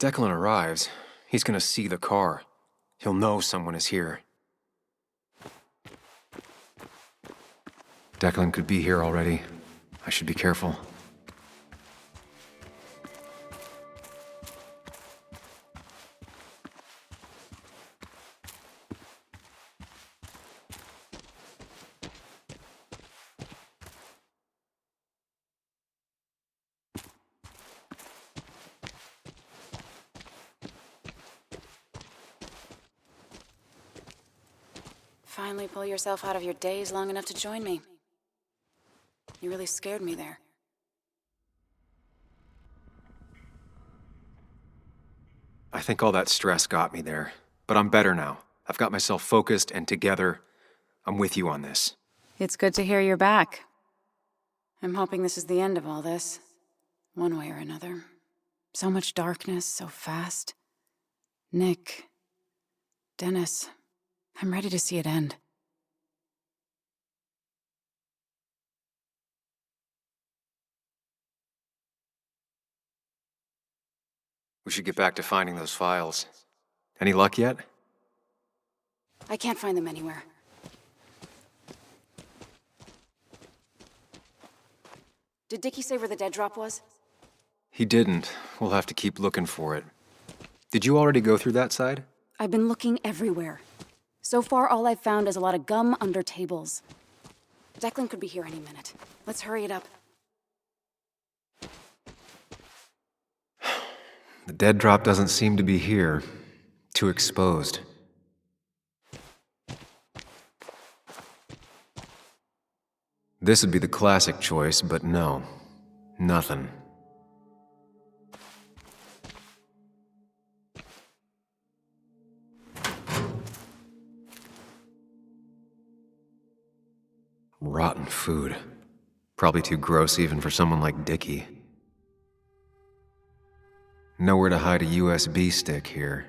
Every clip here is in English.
If Declan arrives, he's gonna see the car. He'll know someone is here. Declan could be here already. I should be careful. Finally pull yourself out of your daze long enough to join me. You really scared me there. I think all that stress got me there, but I'm better now. I've got myself focused and together. I'm with you on this. It's good to hear you're back. I'm hoping this is the end of all this, one way or another. So much darkness, so fast. Nick, Dennis, I'm ready to see it end. We should get back to finding those files. Any luck yet? I can't find them anywhere. Did Dickie say where the dead drop was? He didn't. We'll have to keep looking for it. Did you already go through that side? I've been looking everywhere. So far, all I've found is a lot of gum under tables. Declan could be here any minute. Let's hurry it up. The dead drop doesn't seem to be here. Too exposed. This would be the classic choice, but no. Nothing. Rotten food. Probably too gross even for someone like Dickie. Nowhere to hide a USB stick here.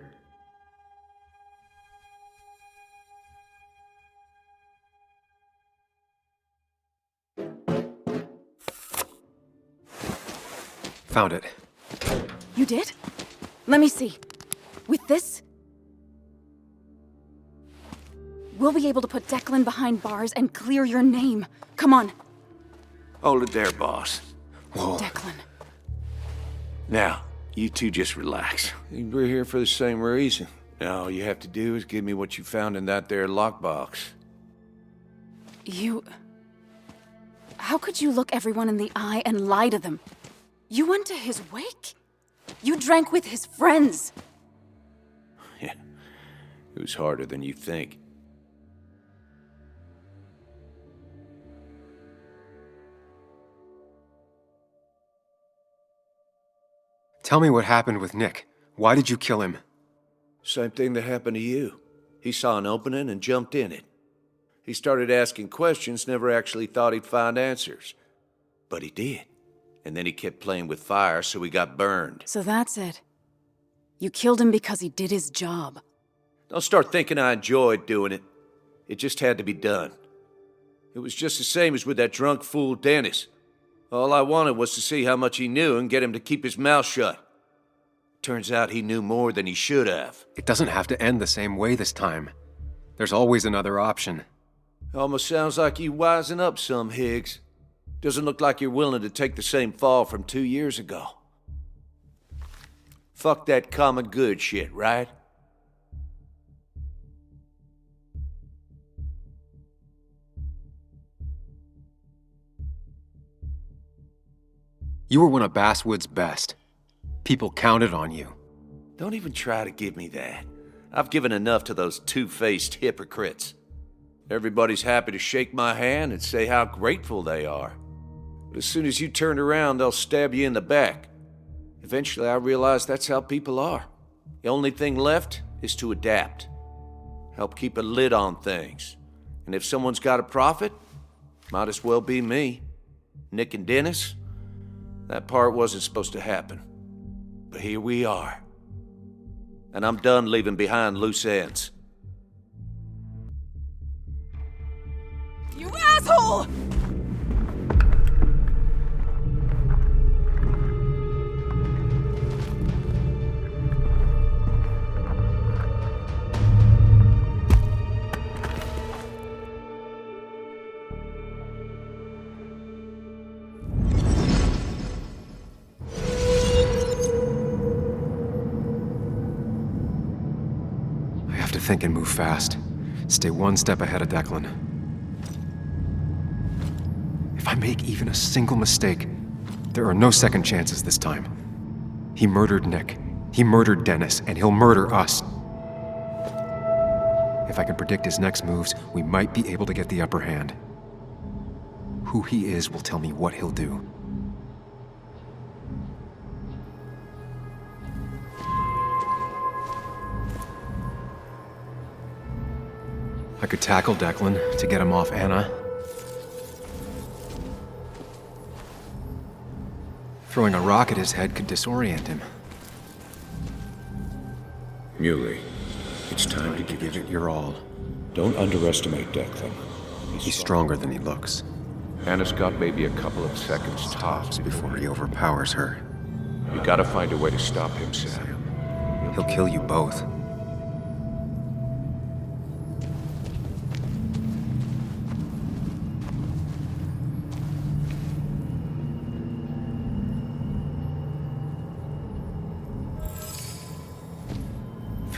Found it. You did? Let me see. With this, we'll be able to put Declan behind bars and clear your name. Come on. Hold it there, boss. Whoa. Declan. Now, you two just relax. We're here for the same reason. Now, all you have to do is give me what you found in that there lockbox. You... How could you look everyone in the eye and lie to them? You went to his wake? You drank with his friends. Yeah, it was harder than you think. Tell me what happened with Nick. Why did you kill him? Same thing that happened to you. He saw an opening and jumped in it. He started asking questions, never actually thought he'd find answers. But he did. And then he kept playing with fire, so he got burned. So that's it. You killed him because he did his job. Don't start thinking I enjoyed doing it. It just had to be done. It was just the same as with that drunk fool Dennis. All I wanted was to see how much he knew and get him to keep his mouth shut. Turns out he knew more than he should have. It doesn't have to end the same way this time. There's always another option. Almost sounds like you wising up some, Higgs. Doesn't look like you're willing to take the same fall from 2 years ago. Fuck that common good shit, right? You were one of Basswood's best. People counted on you. Don't even try to give me that. I've given enough to those two-faced hypocrites. Everybody's happy to shake my hand and say how grateful they are. But as soon as you turn around, they'll stab you in the back. Eventually, I realized that's how people are. The only thing left is to adapt. Help keep a lid on things. And if someone's got a profit, might as well be me. Nick and Dennis, that part wasn't supposed to happen. But here we are. And I'm done leaving behind loose ends. You asshole! think and move fast. Stay one step ahead of Declan. If I make even a single mistake, there are no second chances this time. He murdered Nick, he murdered Dennis, and he'll murder us. If I can predict his next moves, we might be able to get the upper hand. Who he is will tell me what he'll do. I could tackle Declan to get him off Anna. Throwing a rock at his head could disorient him. Muley, it's time to give it your all. Don't underestimate Declan. He's stronger than he looks. Anna's got maybe a couple of seconds tops Before he overpowers her, You gotta find a way to stop him, Sam. he'll kill you both.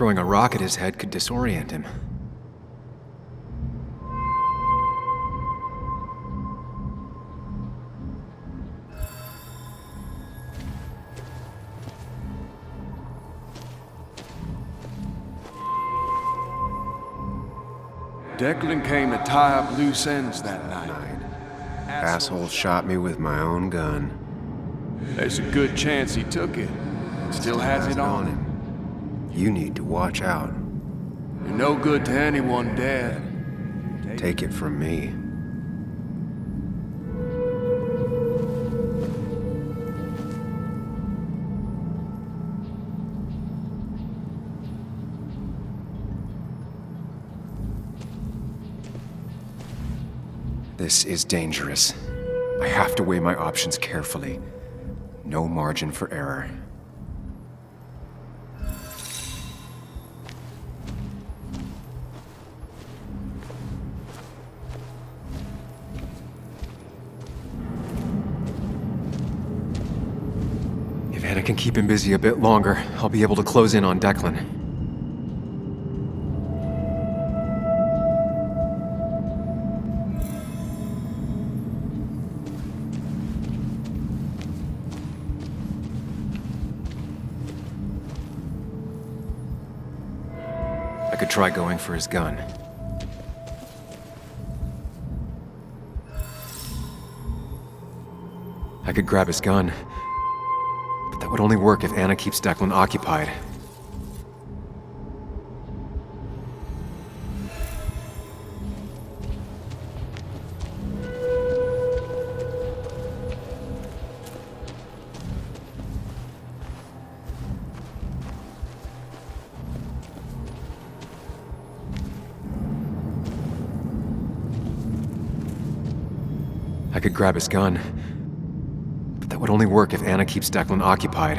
Throwing a rock at his head could disorient him. Declan came to tie up loose ends that night. Asshole shot me with my own gun. There's a good chance he took it. Still has it on him. You need to watch out. You're no good to anyone dead. Take it from me. This is dangerous. I have to weigh my options carefully. No margin for error. If Anna can keep him busy a bit longer, I'll be able to close in on Declan. I could try going for his gun. I could grab his gun, but that would only work if Anna keeps Declan occupied. I could grab his gun, but that would only work if Anna keeps Declan occupied.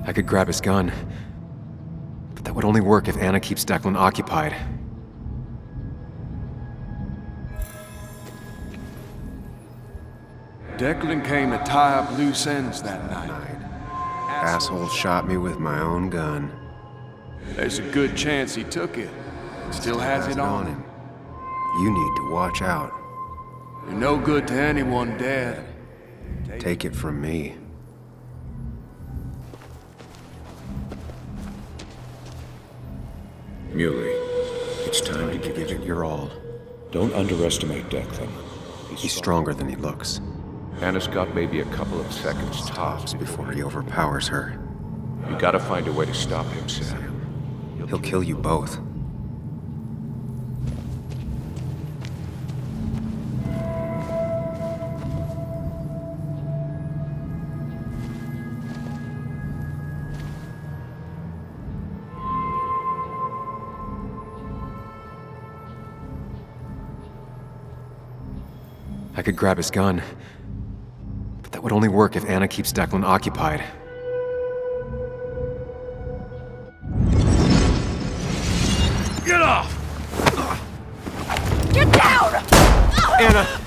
I could grab his gun, but that would only work if Anna keeps Declan occupied. Declan came to tie up loose ends that night. Asshole shot me with my own gun. There's a good chance he took it. Still has it on him. You need to watch out. You're no good to anyone dead. Take it from me. Muley, it's time to give it your all. Don't underestimate Declan. He's stronger than he looks. Anna's got maybe a couple of seconds tops Before he overpowers her, You gotta find a way to stop him, Sam. he'll kill you both. I could grab his gun, but that would only work if Anna keeps Declan occupied. Get off! Get down! Anna!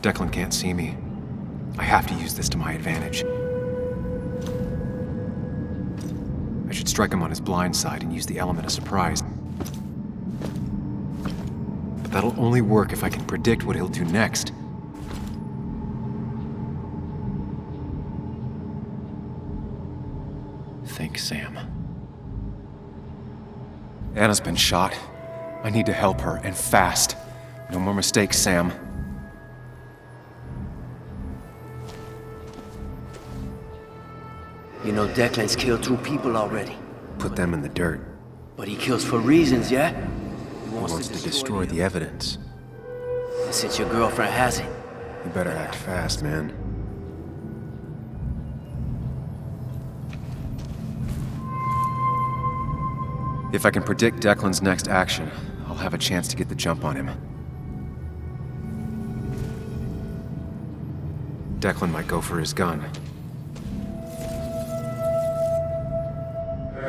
Declan can't see me. I have to use this to my advantage. I should strike him on his blind side and use the element of surprise. But that'll only work if I can predict what he'll do next. Think, Sam. Anna's been shot. I need to help her, and fast. No more mistakes, Sam. You know Declan's killed 2 people already. Put them in the dirt. But he kills for reasons, yeah? He Wants to destroy the evidence. And since your girlfriend has it, You better act fast, man. If I can predict Declan's next action, I'll have a chance to get the jump on him. Declan might go for his gun.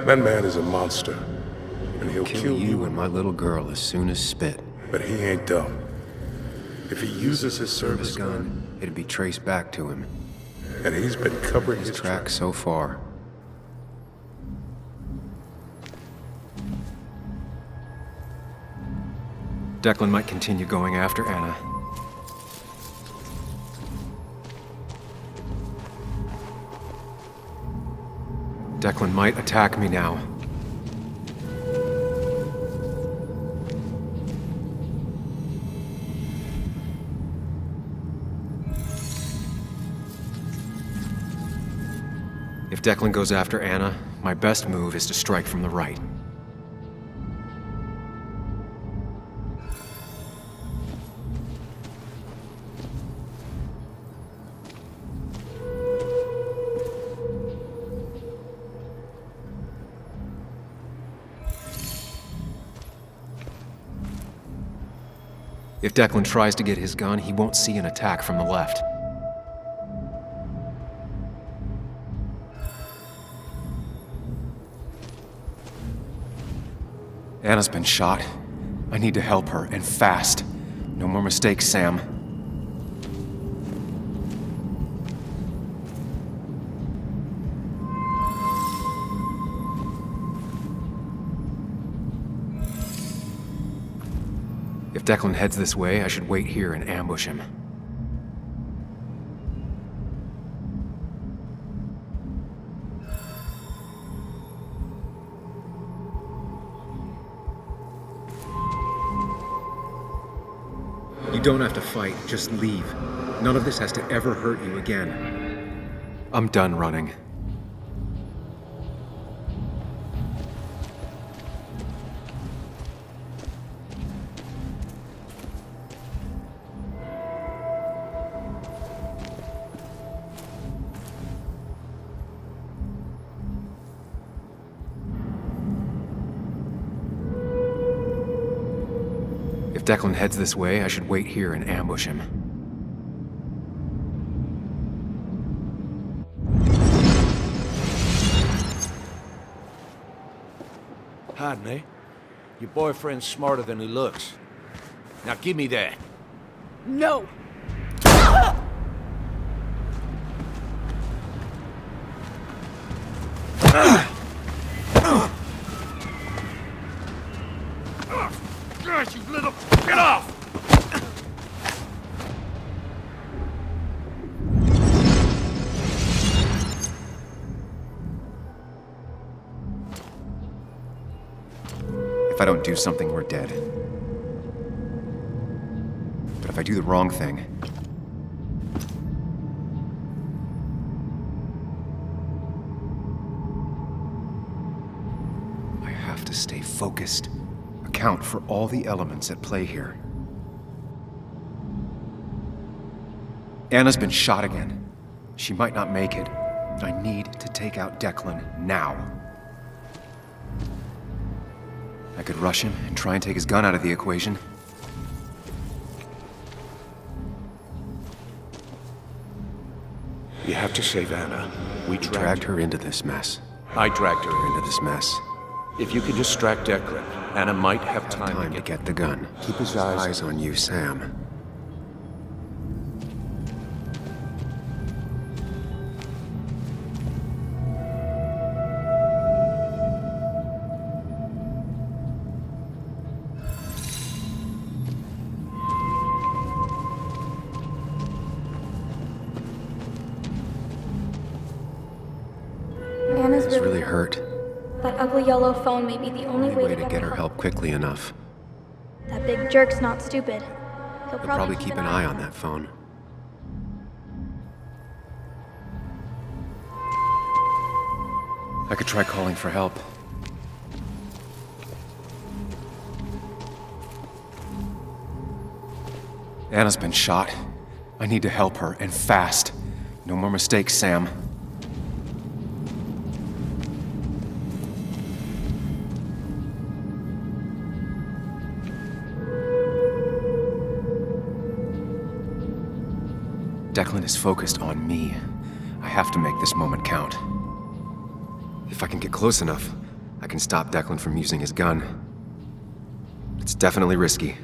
That man is a monster, and he'll Kill you and my little girl as soon as spit. But he ain't dumb. If he uses his service gun, It'd be traced back to him. and he's been covering his Track so far. Declan might continue going after Anna. Declan might attack me now. If Declan goes after Anna, my best move is to strike from the right. If Declan tries to get his gun, he won't see an attack from the left. Anna's been shot. I need to help her, and fast. No more mistakes, Sam. If Declan heads this way, I should wait here and ambush him. You don't have to fight, just leave. None of this has to ever hurt you again. I'm done running. If Declan heads this way, I should wait here and ambush him. Hide me. Your boyfriend's smarter than he looks. Now give me that. No! Gosh, you little... Get off! If I don't do something, we're dead. But if I do the wrong thing... I have to stay focused. Account for all the elements at play here. Anna's been shot again. She might not make it. I need to take out Declan now. I could rush him and try and take his gun out of the equation. You have to save Anna. We dragged her into this mess. I dragged her in. Into this mess. If you could distract Declan, Anna might have time To get the gun. Keep his eyes on you, Sam. She's really hurt. That ugly yellow phone may be the only way To get her help quickly enough. That big jerk's not stupid. He'll He'll probably keep an eye on that phone. I could try calling for help. Anna's been shot. I need to help her, and fast. No more mistakes, Sam. Declan is focused on me. I have to make this moment count. If I can get close enough, I can stop Declan from using his gun. It's definitely risky.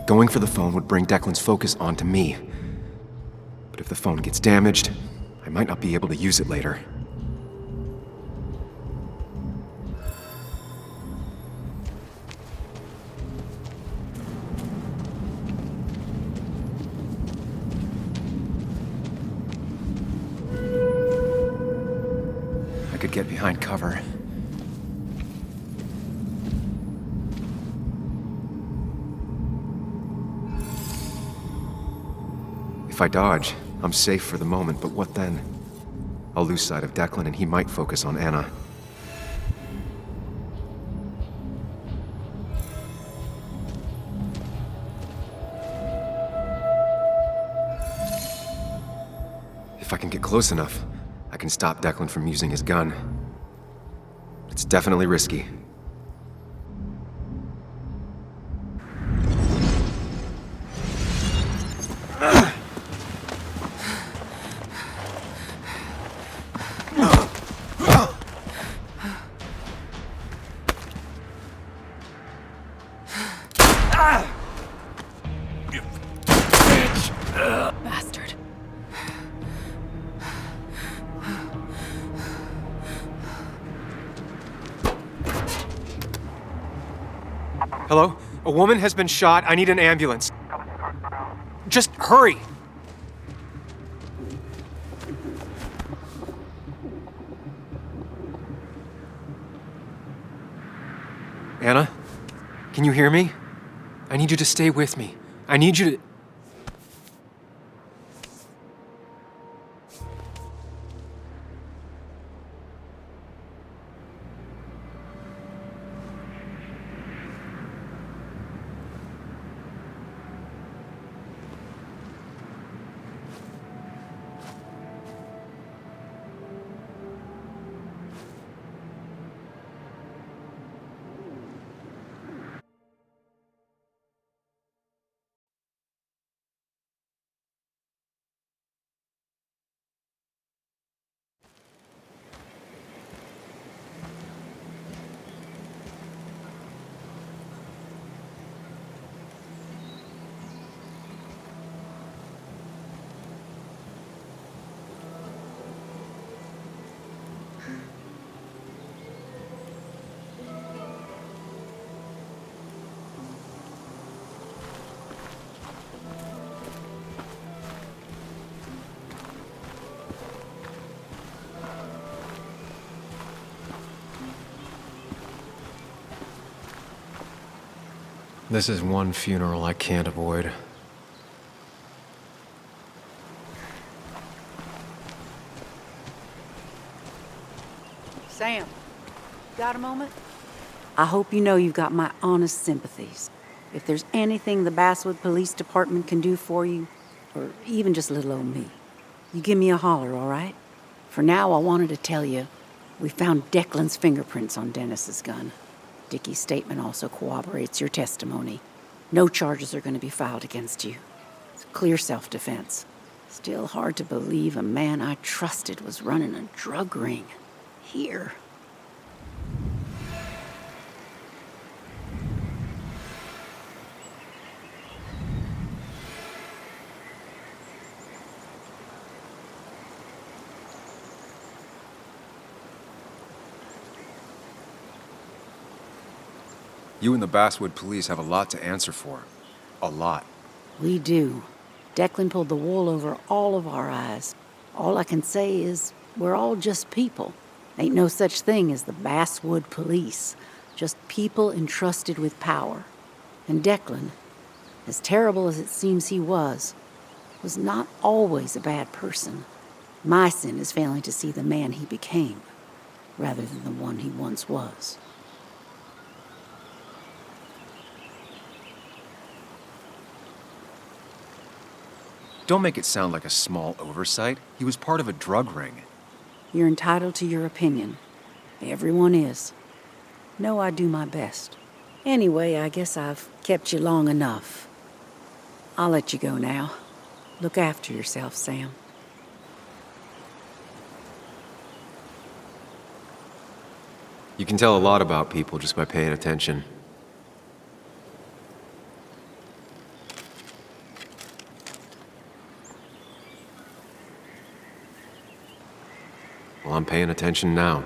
Going for the phone would bring Declan's focus onto me. But if the phone gets damaged, I might not be able to use it later. I could get behind cover. If I dodge, I'm safe for the moment, but what then? I'll lose sight of Declan and he might focus on Anna. If I can get close enough, I can stop Declan from using his gun. It's definitely risky. Bastard. Hello? A woman has been shot. I need an ambulance. Just hurry! Anna? Can you hear me? I need you to stay with me. I need you to... This is one funeral I can't avoid. Sam, got a moment? I hope you know you've got my honest sympathies. If there's anything the Basswood Police Department can do for you, or even just little old me, you give me a holler, all right? For now, I wanted to tell you, we found Declan's fingerprints on Dennis's gun. Dickie's statement also corroborates your testimony. No charges are going to be filed against you. It's clear self-defense. Still hard to believe a man I trusted was running a drug ring. Here. You and the Basswood police have a lot to answer for. A lot. We do. Declan pulled the wool over all of our eyes. All I can say is we're all just people. Ain't no such thing as the Basswood police. Just people entrusted with power. And Declan, as terrible as it seems he was not always a bad person. My sin is failing to see the man he became, rather than the one he once was. Don't make it sound like a small oversight. He was part of a drug ring. You're entitled to your opinion. Everyone is. Know I do my best. Anyway, I guess I've kept you long enough. I'll let you go now. Look after yourself, Sam. You can tell a lot about people just by paying attention. Well, I'm paying attention now.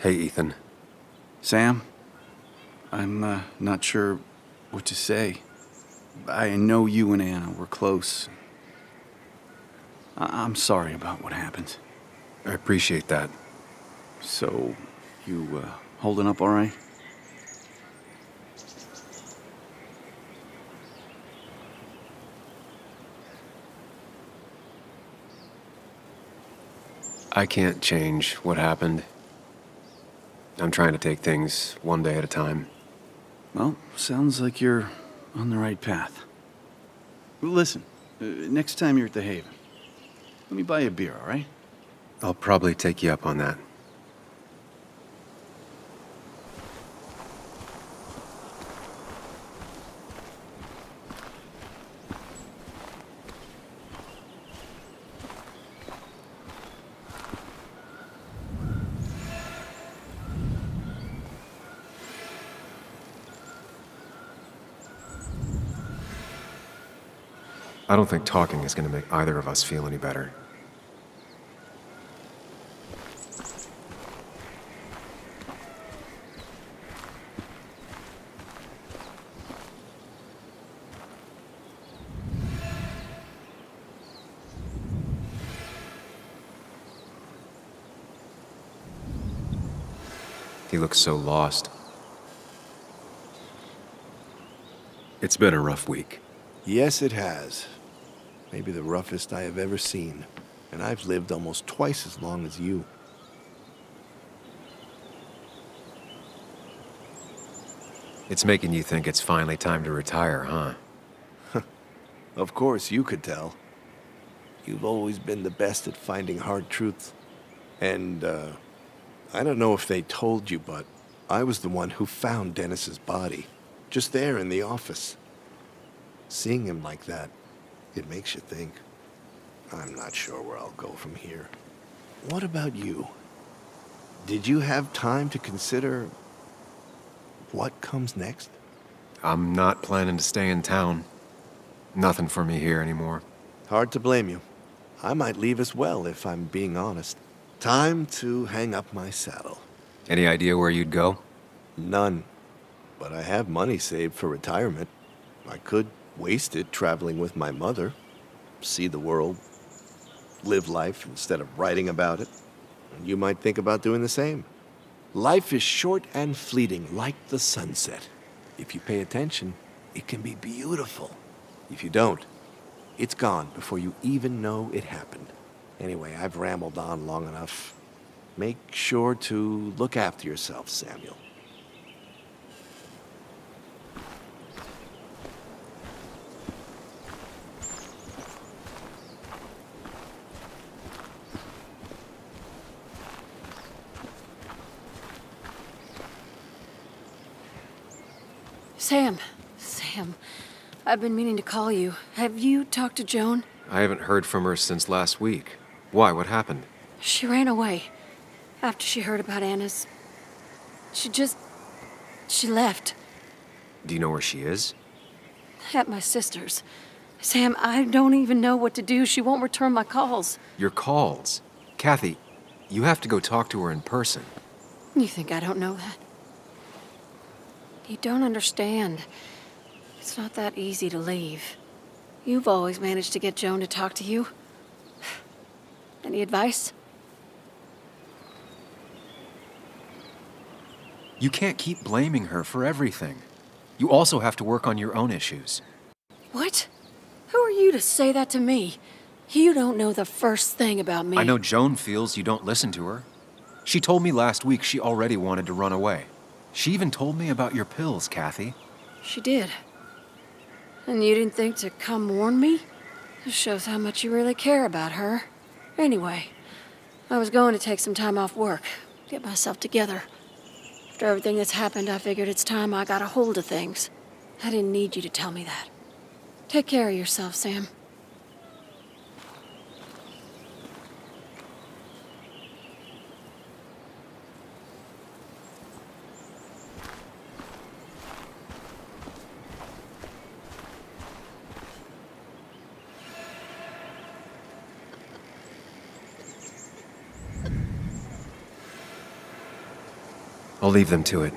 Hey, Ethan. Sam, I'm not sure what to say. I know you and Anna were close. I'm sorry about what happened. I appreciate that. So, you holding up all right? I can't change what happened. I'm trying to take things one day at a time. Well, sounds like you're on the right path. Listen, next time you're at the Haven, let me buy you a beer, all right? I'll probably take you up on that. I don't think talking is going to make either of us feel any better. He looks so lost. It's been a rough week. Yes, it has. Maybe the roughest I have ever seen. And I've lived almost twice as long as you. It's making you think it's finally time to retire, huh? Of course, you could tell. You've always been the best at finding hard truths. And, I don't know if they told you, but I was the one who found Dennis's body. Just there in the office. Seeing him like that, it makes you think. I'm not sure where I'll go from here. What about you? Did you have time to consider what comes next? I'm not planning to stay in town. Nothing for me here anymore. Hard to blame you. I might leave as well, if I'm being honest. Time to hang up my saddle. Any idea where you'd go? None. But I have money saved for retirement. I could waste it traveling with my mother. See the world. Live life instead of writing about it. And you might think about doing the same. Life is short and fleeting, like the sunset. If you pay attention, it can be beautiful. If you don't, it's gone before you even know it happened. Anyway, I've rambled on long enough. Make sure to look after yourself, Samuel. Sam, I've been meaning to call you. Have you talked to Joan? I haven't heard from her since last week. Why? What happened? She ran away. After she heard about Anna's... She left. Do you know where she is? At my sister's. Sam, I don't even know what to do. She won't return my calls. Your calls? Kathy, you have to go talk to her in person. You think I don't know that? You don't understand. It's not that easy to leave. You've always managed to get Joan to talk to you. Any advice? You can't keep blaming her for everything. You also have to work on your own issues. What? Who are you to say that to me? You don't know the first thing about me. I know Joan feels you don't listen to her. She told me last week she already wanted to run away. She even told me about your pills, Kathy. She did. And you didn't think to come warn me? This shows how much you really care about her. Anyway, I was going to take some time off work, get myself together. After everything that's happened, I figured it's time I got a hold of things. I didn't need you to tell me that. Take care of yourself, Sam. I'll leave them to it.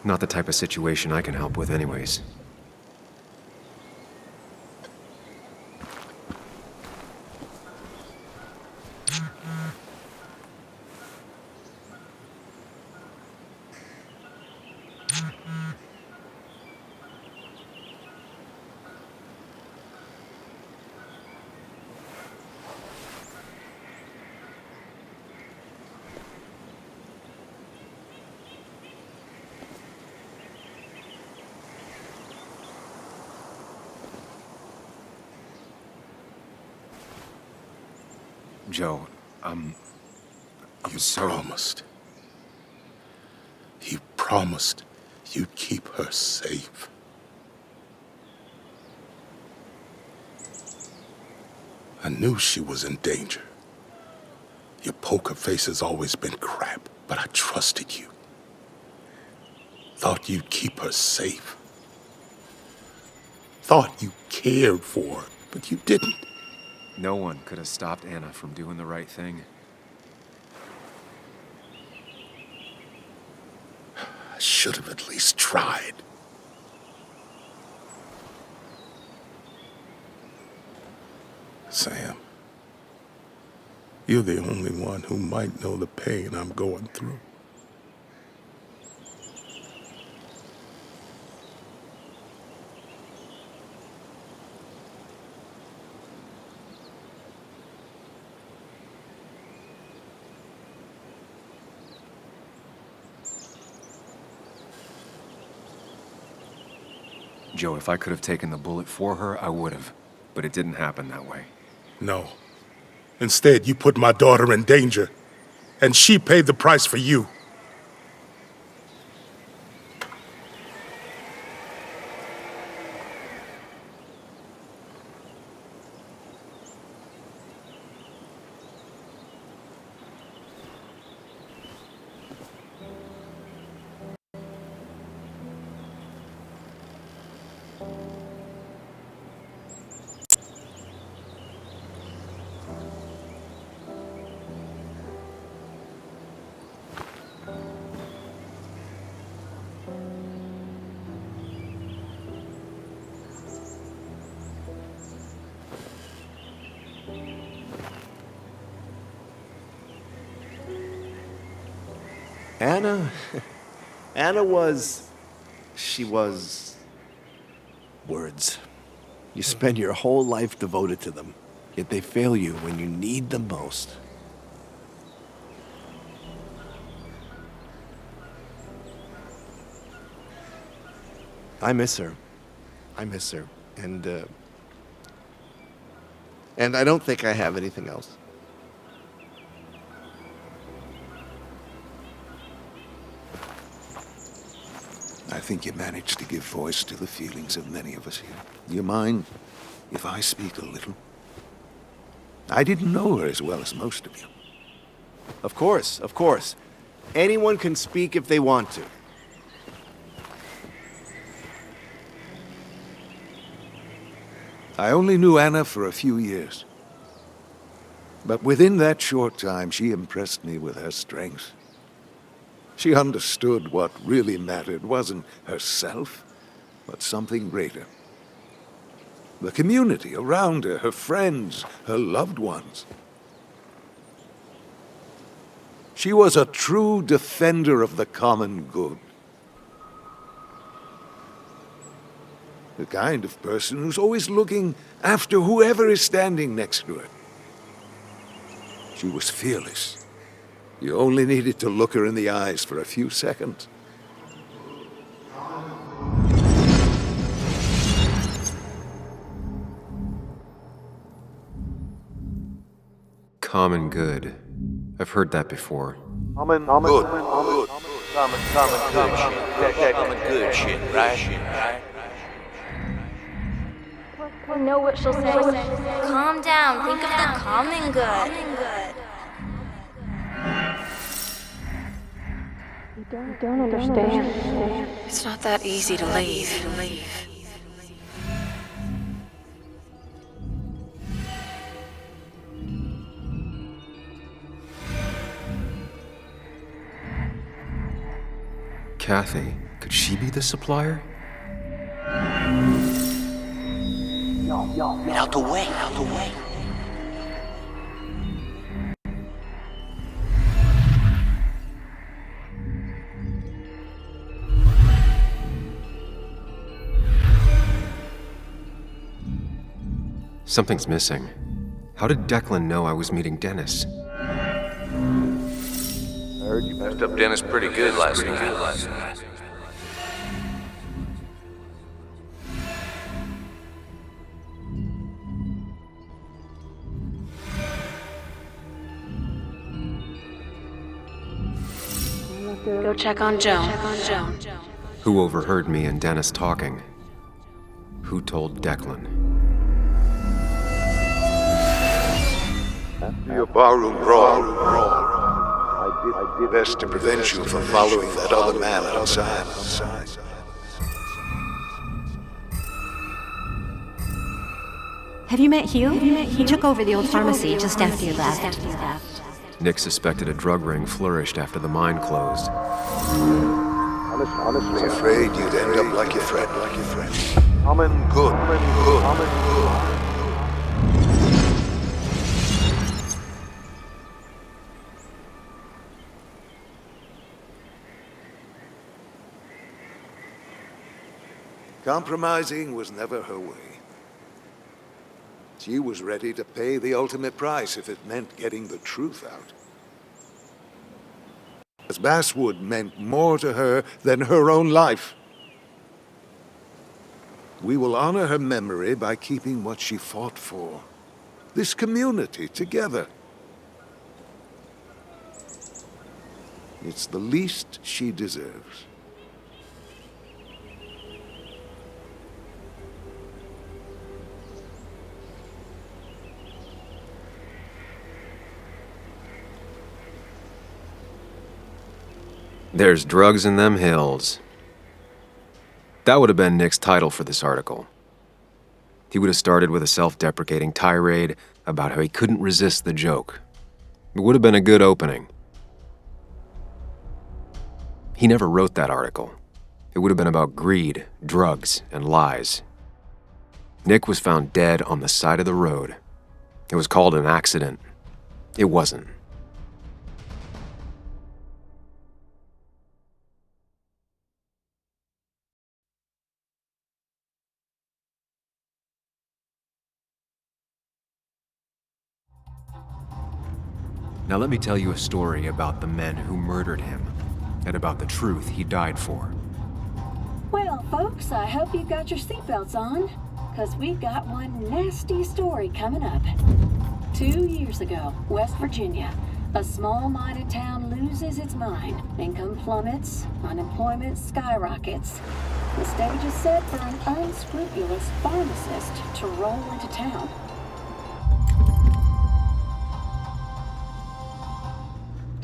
Not the type of situation I can help with anyways. Joe, You promised. You promised you'd keep her safe. I knew she was in danger. Your poker face has always been crap, but I trusted you. Thought you'd keep her safe. Thought you cared for her, but you didn't. No one could have stopped Anna from doing the right thing. I should have at least tried. Sam, you're the only one who might know the pain I'm going through. Joe, if I could have taken the bullet for her, I would have. But it didn't happen that way. No. Instead, you put my daughter in danger, and she paid the price for you. Anna was... She was... words. You spend your whole life devoted to them, yet they fail you when you need them most. I miss her. And I don't think I have anything else. I think you managed to give voice to the feelings of many of us here. Do you mind if I speak a little? I didn't know her as well as most of you. Of course, of course. Anyone can speak if they want to. I only knew Anna for a few years. But within that short time, she impressed me with her strength. She understood what really mattered wasn't herself, but something greater. The community around her, her friends, her loved ones. She was a true defender of the common good. The kind of person who's always looking after whoever is standing next to her. She was fearless. You only needed to look her in the eyes for a few seconds. Common good. I've heard that before. Common good shit, right? I know what she'll say. Calm down. Think of the common good. You don't understand. It's not that easy to leave. Kathy, could she be the supplier? Get out the way, out the way. Something's missing. How did Declan know I was meeting Dennis? I heard you messed up Dennis pretty good last night. Go check on Joan. Who overheard me and Dennis talking? Who told Declan? Your barroom brawl. I did best to prevent you from following that other man outside. Have you met Hugh? He took over the old pharmacy just after you left. Nick suspected a drug ring flourished after the mine closed. Honestly, afraid you'd end up like your friend. Common good. Compromising was never her way. She was ready to pay the ultimate price if it meant getting the truth out. As Basswood meant more to her than her own life. We will honor her memory by keeping what she fought for. This community together. It's the least she deserves. There's drugs in them hills. That would have been Nick's title for this article. He would have started with a self-deprecating tirade about how he couldn't resist the joke. It would have been a good opening. He never wrote that article. It would have been about greed, drugs, and lies. Nick was found dead on the side of the road. It was called an accident. It wasn't. Now let me tell you a story about the men who murdered him, and about the truth he died for. Well, folks, I hope you've got your seatbelts on, because we've got one nasty story coming up. 2 years ago, West Virginia, A small mining town loses its mind. Income plummets, unemployment skyrockets. The stage is set for an unscrupulous pharmacist to roll into town.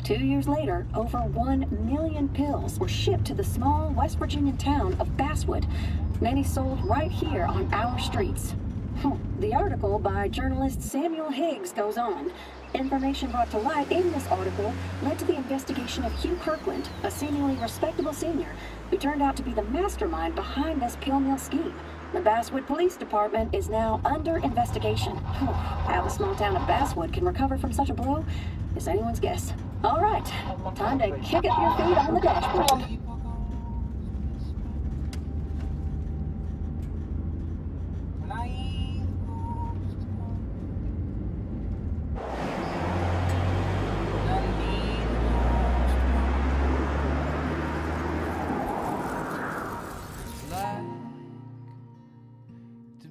Two years later, over 1 million pills were shipped to the small West Virginian town of Basswood, many sold right here on our streets. The article by journalist Samuel Higgs goes on. Information brought to light in this article led to the investigation of Hugh Kirkland, a seemingly respectable senior, who turned out to be the mastermind behind this pill mill scheme. The Basswood Police Department is now under investigation. How the small town of Basswood can recover from such a blow is anyone's guess. All right, time to kick up your feet on the dashboard.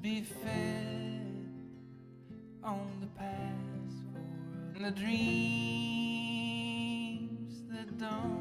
Be fed on the past for the dreams that don't